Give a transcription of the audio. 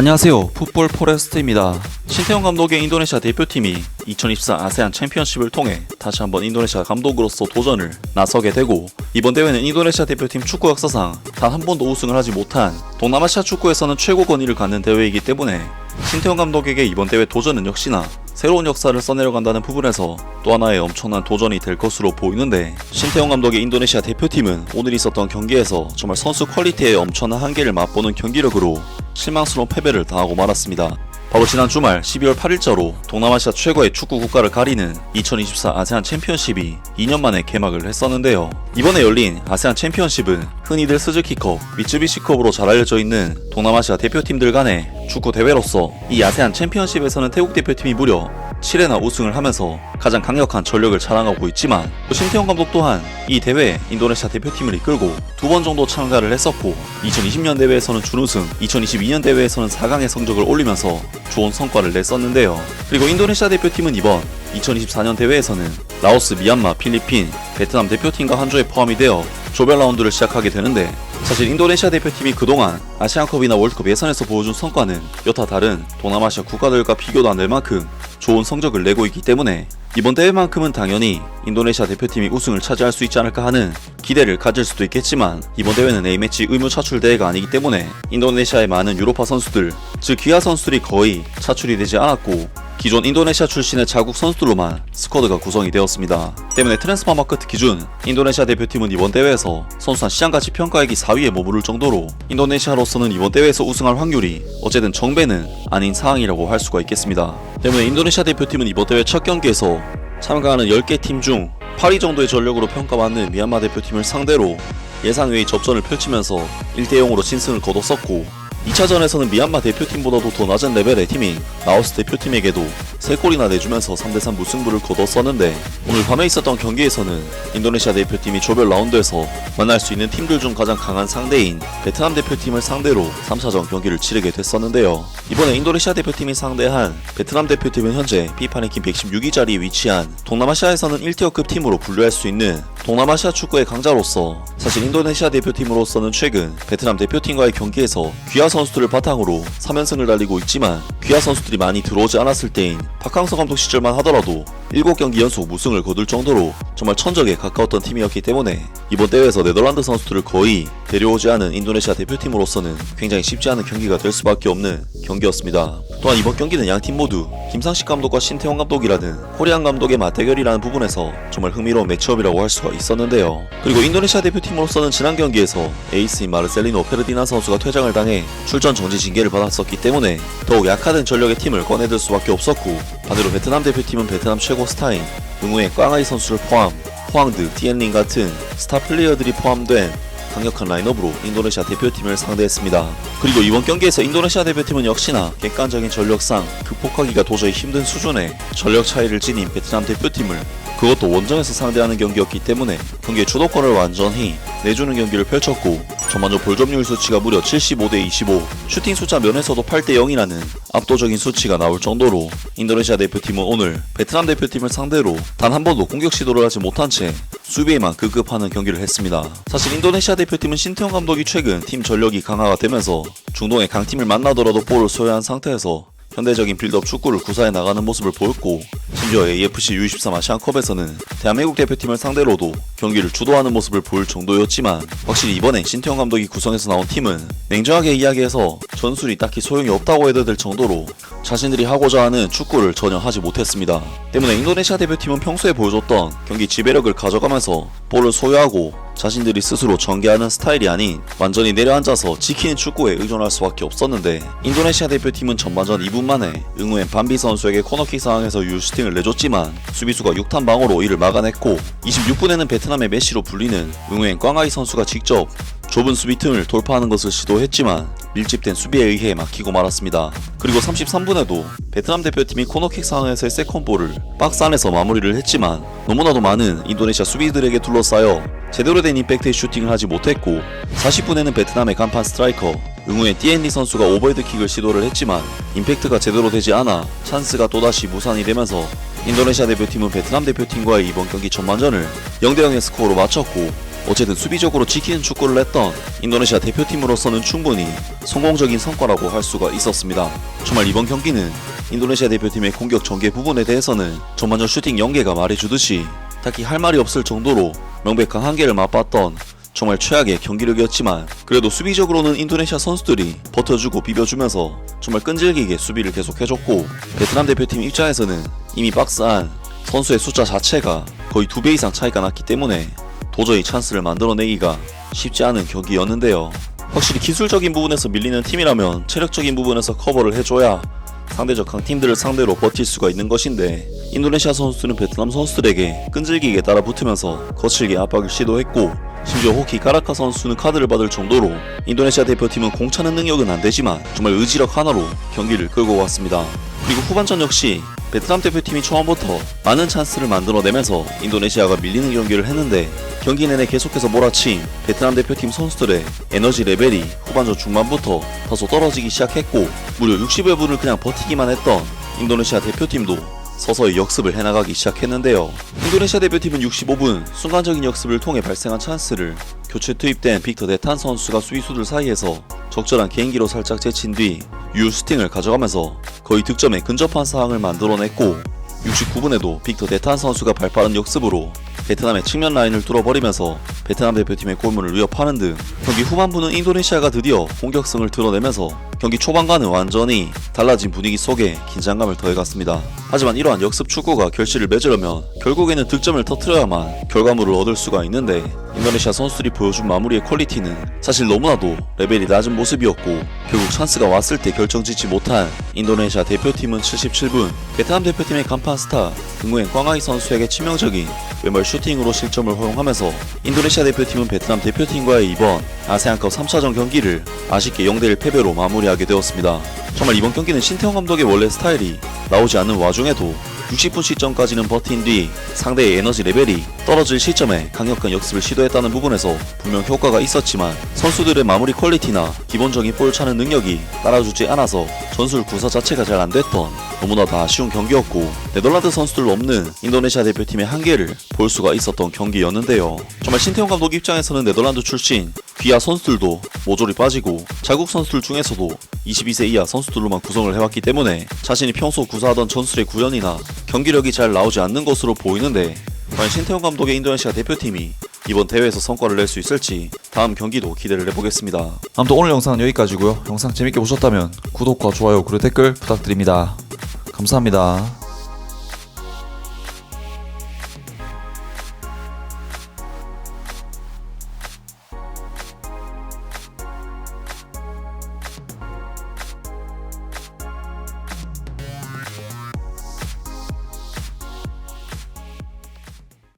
안녕하세요. 풋볼 포레스트입니다. 신태용 감독의 인도네시아 대표팀이 2024 아세안 챔피언십을 통해 다시 한번 인도네시아 감독으로서 도전을 나서게 되고, 이번 대회는 인도네시아 대표팀 축구 역사상 단 한 번도 우승을 하지 못한 동남아시아 축구에서는 최고 권위를 갖는 대회이기 때문에 신태용 감독에게 이번 대회 도전은 역시나 새로운 역사를 써내려간다는 부분에서 또 하나의 엄청난 도전이 될 것으로 보이는데, 신태용 감독의 인도네시아 대표팀은 오늘 있었던 경기에서 정말 선수 퀄리티의 엄청난 한계를 맛보는 경기력으로 실망스러운 패배를 당하고 말았습니다. 바로 지난 주말 12월 8일자로 동남아시아 최고의 축구 국가를 가리는 2024 아세안 챔피언십이 2년 만에 개막을 했었는데요. 이번에 열린 아세안 챔피언십은 흔히들 스즈키컵, 미쯔비시컵으로 잘 알려져 있는 동남아시아 대표팀들 간의 축구 대회로서 이 아세안 챔피언십에서는 태국 대표팀이 무려 7회나 우승을 하면서 가장 강력한 전력을 자랑하고 있지만, 신태용 감독 또한 이 대회에 인도네시아 대표팀을 이끌고 2번 정도 참가를 했었고, 2020년 대회에서는 준우승, 2022년 대회에서는 4강의 성적을 올리면서 좋은 성과를 냈었는데요. 그리고 인도네시아 대표팀은 이번 2024년 대회에서는 라오스, 미얀마, 필리핀, 베트남 대표팀과 한 조에 포함이 되어 조별 라운드를 시작하게 되는데, 사실 인도네시아 대표팀이 그동안 아시안컵이나 월드컵 예선에서 보여준 성과는 여타 다른 동남아시아 국가들과 비교도 안 될 만큼 좋은 성적을 내고 있기 때문에 이번 대회만큼은 당연히 인도네시아 대표팀이 우승을 차지할 수 있지 않을까 하는 기대를 가질 수도 있겠지만, 이번 대회는 A매치 의무 차출 대회가 아니기 때문에 인도네시아의 많은 유로파 선수들, 즉 귀화 선수들이 거의 차출이 되지 않았고, 기존 인도네시아 출신의 자국 선수들로만 스쿼드가 구성이 되었습니다. 때문에 트랜스퍼 마케트 기준 인도네시아 대표팀은 이번 대회에서 선수단 시장가치 평가액이 4위에 머무를 정도로 인도네시아로서는 이번 대회에서 우승할 확률이 어쨌든 정배는 아닌 상황이라고 할 수가 있겠습니다. 때문에 인도네시아 대표팀은 이번 대회 첫 경기에서 참가하는 10개 팀 중 8위 정도의 전력으로 평가받는 미얀마 대표팀을 상대로 예상 외의 접전을 펼치면서 1대0으로 진승을 거뒀었고, 2차전에서는 미얀마 대표팀보다도 더 낮은 레벨의 팀인 라오스 대표팀에게도 3골이나 내주면서 3대3 무승부를 거뒀었는데, 오늘 밤에 있었던 경기에서는 인도네시아 대표팀이 조별 라운드에서 만날 수 있는 팀들 중 가장 강한 상대인 베트남 대표팀을 상대로 3차전 경기를 치르게 됐었는데요. 이번에 인도네시아 대표팀이 상대한 베트남 대표팀은 현재 피파 랭킹 116위 자리에 위치한 동남아시아에서는 1티어급 팀으로 분류할 수 있는 동남아시아 축구의 강자로서, 사실 인도네시아 대표팀으로서는 최근 베트남 대표팀과의 경기에서 귀화 선수들을 바탕으로 3연승을 달리고 있지만, 귀화 선수들이 많이 들어오지 않았을 때인 박항서 감독 시절만 하더라도 7경기 연속 무승을 거둘 정도로 정말 천적에 가까웠던 팀이었기 때문에 이번 대회에서 네덜란드 선수들을 거의 데려오지 않은 인도네시아 대표팀으로서는 굉장히 쉽지 않은 경기가 될 수밖에 없는 경기였습니다. 또한 이번 경기는 양팀 모두 김상식 감독과 신태용 감독이라는 코리안 감독의 맞대결이라는 부분에서 정말 흥미로운 매치업이라고 할 수가 있었는데요. 그리고 인도네시아 대표팀으로서는 지난 경기에서 에이스인 마르셀리노 페르디난 선수가 퇴장을 당해 출전 정지 징계를 받았었기 때문에 더욱 약화된 전력의 팀을 꺼내들 수밖에 없었고, 반대로 베트남 대표팀은 베트남 최고 스타인 응우의 꽝아이 선수를 포함 호앙드, 티엔린 같은 스타 플레이어들이 포함된 강력한 라인업으로 인도네시아 대표팀을 상대했습니다. 그리고 이번 경기에서 인도네시아 대표팀은 역시나 객관적인 전력상 극복하기가 도저히 힘든 수준의 전력 차이를 지닌 베트남 대표팀을, 그것도 원정에서 상대하는 경기였기 때문에 경기의 주도권을 완전히 내주는 경기를 펼쳤고, 전반전 볼점유율 수치가 무려 75대25, 슈팅 숫자 면에서도 8대0이라는 압도적인 수치가 나올 정도로 인도네시아 대표팀은 오늘 베트남 대표팀을 상대로 단 한 번도 공격 시도를 하지 못한 채 수비에만 급급하는 경기를 했습니다. 사실 인도네시아 대표팀은 신태용 감독이 최근 팀 전력이 강화가 되면서 중동의 강팀을 만나더라도 볼을 소유한 상태에서 현대적인 빌드업 축구를 구사해 나가는 모습을 보였고, 심지어 AFC U23 아시안컵에서는 대한민국 대표팀을 상대로도 경기를 주도하는 모습을 보일 정도였지만, 확실히 이번에 신태용 감독이 구성해서 나온 팀은 냉정하게 이야기해서 전술이 딱히 소용이 없다고 해도 될 정도로 자신들이 하고자 하는 축구를 전혀 하지 못했습니다. 때문에 인도네시아 대표팀은 평소에 보여줬던 경기 지배력을 가져가면서 볼을 소유하고 자신들이 스스로 전개하는 스타일이 아닌 완전히 내려앉아서 지키는 축구에 의존할 수밖에 없었는데, 인도네시아 대표팀은 전반전 2분 만에 응우엔 반비 선수에게 코너킥 상황에서 유슈팅을 내줬지만 수비수가 6탄 방어로 이를 막아냈고, 26분에는 베트남의 메시로 불리는 응우엔 꽝아이 선수가 직접 좁은 수비 틈을 돌파하는 것을 시도했지만 밀집된 수비에 의해 막히고 말았습니다. 그리고 33분에도 베트남 대표팀이 코너킥 상황에서의 세컨볼을 박스 안에서 마무리를 했지만 너무나도 많은 인도네시아 수비들에게 둘러싸여 제대로 된 임팩트의 슈팅을 하지 못했고, 40분에는 베트남의 간판 스트라이커 응우의 띠엔리 선수가 오버헤드킥을 시도를 했지만 임팩트가 제대로 되지 않아 찬스가 또다시 무산이 되면서 인도네시아 대표팀은 베트남 대표팀과의 이번 경기 전반전을 0대0의 스코어로 마쳤고, 어쨌든 수비적으로 지키는 축구를 했던 인도네시아 대표팀으로서는 충분히 성공적인 성과라고 할 수가 있었습니다. 정말 이번 경기는 인도네시아 대표팀의 공격 전개 부분에 대해서는 전반전 슈팅 연계가 말해주듯이 딱히 할 말이 없을 정도로 명백한 한계를 맛봤던 정말 최악의 경기력이었지만, 그래도 수비적으로는 인도네시아 선수들이 버텨주고 비벼주면서 정말 끈질기게 수비를 계속해줬고, 베트남 대표팀 입장에서는 이미 박스 안 선수의 숫자 자체가 거의 2배 이상 차이가 났기 때문에 도저히 찬스를 만들어내기가 쉽지 않은 경기였는데요. 확실히 기술적인 부분에서 밀리는 팀이라면 체력적인 부분에서 커버를 해줘야 상대적 강팀들을 상대로 버틸 수가 있는 것인데, 인도네시아 선수들은 베트남 선수들에게 끈질기게 따라붙으면서 거칠게 압박을 시도했고, 심지어 호키 까라카 선수는 카드를 받을 정도로 인도네시아 대표팀은 공차는 능력은 안되지만 정말 의지력 하나로 경기를 끌고 왔습니다. 그리고 후반전 역시 베트남 대표팀이 처음부터 많은 찬스를 만들어내면서 인도네시아가 밀리는 경기를 했는데, 경기 내내 계속해서 몰아친 베트남 대표팀 선수들의 에너지 레벨이 후반전 중반부터 다소 떨어지기 시작했고, 무려 60여 분을 그냥 버티기만 했던 인도네시아 대표팀도 서서히 역습을 해나가기 시작했는데요. 인도네시아 대표팀은 65분 순간적인 역습을 통해 발생한 찬스를 교체 투입된 빅터 데탄 선수가 수비수들 사이에서 적절한 개인기로 살짝 제친 뒤 유효 슈팅을 가져가면서 거의 득점에 근접한 상황을 만들어냈고, 69분에도 빅터 데탄 선수가 발빠른 역습으로 베트남의 측면 라인을 뚫어버리면서 베트남 대표팀의 골문을 위협하는 등 경기 후반부는 인도네시아가 드디어 공격성을 드러내면서 경기 초반과는 완전히 달라진 분위기 속에 긴장감을 더해갔습니다. 하지만 이러한 역습 축구가 결실을 맺으려면 결국에는 득점을 터뜨려야만 결과물을 얻을 수가 있는데, 인도네시아 선수들이 보여준 마무리의 퀄리티는 사실 너무나도 레벨이 낮은 모습이었고, 결국 찬스가 왔을 때 결정짓지 못한 인도네시아 대표팀은 77분 베트남 대표팀의 간판 스타 응우엔 꽝아이 선수에게 치명적인 왼발 슈팅으로 실점을 허용하면서 인도네시아 대표팀은 베트남 대표팀과의 이번 아세안컵 3차전 경기를 아쉽게 0대1 패배로 마무리하게 되었습니다. 정말 이번 경기는 신태용 감독의 원래 스타일이 나오지 않는 와중에도 60분 시점까지는 버틴 뒤 상대의 에너지 레벨이 떨어질 시점에 강력한 역습을 시도했다는 부분에서 분명 효과가 있었지만, 선수들의 마무리 퀄리티나 기본적인 볼 차는 능력이 따라주지 않아서 전술 구사 자체가 잘 안됐던 너무나도 아쉬운 경기였고, 네덜란드 선수들 없는 인도네시아 대표팀의 한계를 볼 수가 있었던 경기였는데요. 정말 신태용 감독 입장에서는 네덜란드 출신 귀하 선수들도 모조리 빠지고 자국 선수들 중에서도 22세 이하 선수들로만 구성을 해왔기 때문에 자신이 평소 구사하던 전술의 구현이나 경기력이 잘 나오지 않는 것으로 보이는데, 과연 신태용 감독의 인도네시아 대표팀이 이번 대회에서 성과를 낼 수 있을지 다음 경기도 기대를 해보겠습니다. 아무튼 오늘 영상은 여기까지고요. 영상 재밌게 보셨다면 구독과 좋아요 그리고 댓글 부탁드립니다. 감사합니다.